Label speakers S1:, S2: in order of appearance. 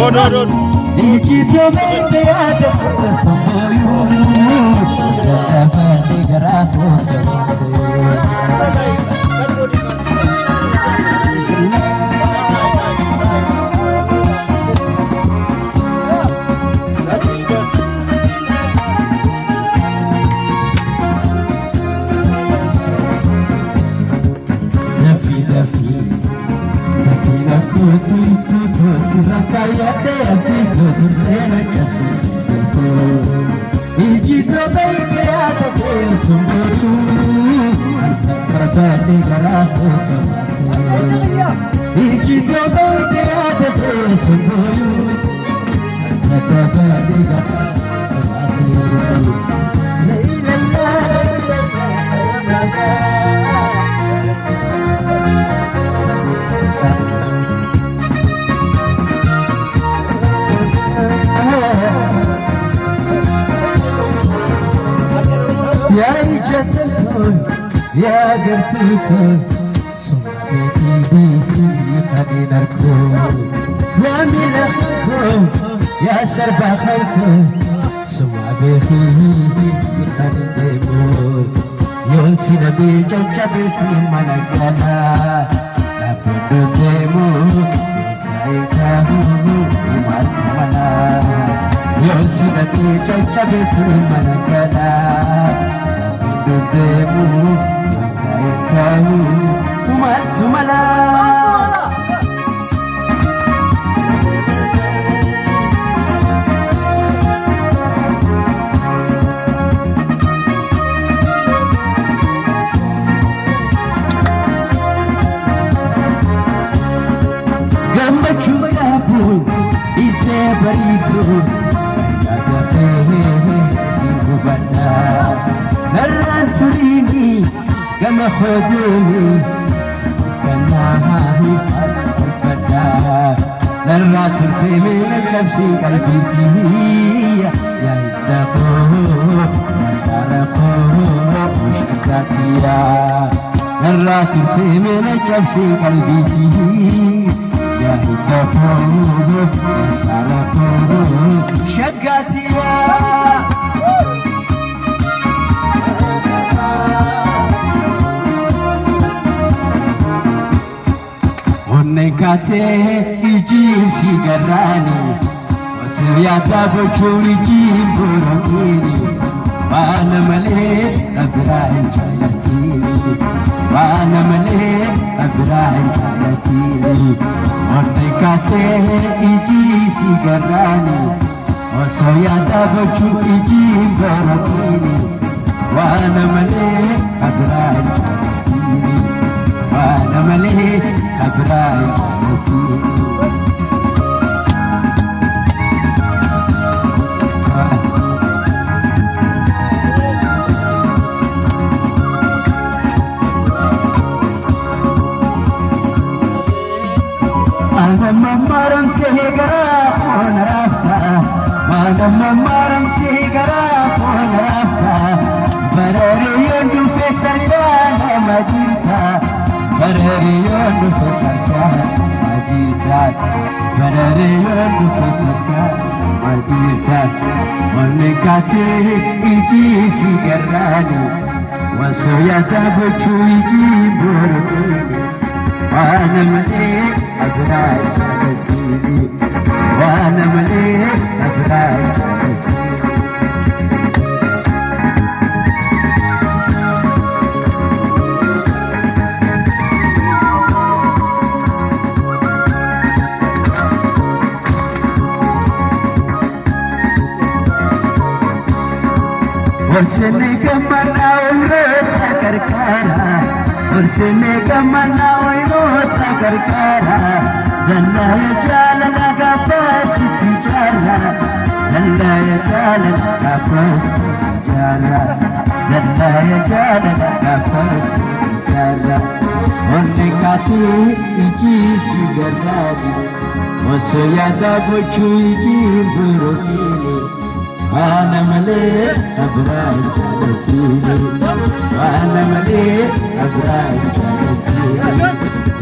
S1: Ijito me yada somoyu Afandi garafu Ijito baikirata kesumbu Prabadi garafu Ijito baikirata kesumbu Prabadi garafu يا جتلتون يا قرتلتون صبيتي بيتي خلينا نركون يا ملخكم يا سربا خلكم سمع بيخي خلينا نمون يونسي نبي جوجبتي منقلا لابد ديمون يتعيكاهو ومعتمنا يونسي نبي جوجبتي منقلا Dudemu Yatai kau Umartu mala Gambachu magapu Ite baritu Yagafe Igubanda Narantrini Gama khudini Sikanahi Al-Fada Narratul Qimi Kabsi Qalbiti Ya Hiddaku Masaraku Mushakatiya Narratul Qimi Kabsi Qalbiti Ya Hiddaku Masaraku Mushakatiya Nekate iji sigarani Wasiriyata bochuri jimburokini Wana male abirahin jalatini Wana male abirahin jalatini Nekate iji sigarani Wasiriyata bochuri jimburokini Wana male abirahin jalatini Wana male abirahin Mamaram tehegara on rafta mamaram tehegara on rafta barari yondu fesarkana majita barari yondu fesarkana majita barari yondu fesarkana majita onekate iji sigarani wasoyata bochu iji borokini Wana malik abrai jalatini Wana malik abrai jalatini Warsene gamana urota karkara Warsene gamana urota karkara Zanna ya jalala gafas tijara Zanna ya jalala gafas tijara Zanna ya jalala gafas tijara Onne katu iji sigarani Waso yada bochu iji burokini Wana male abrai jalatini Wana male abrai jalatini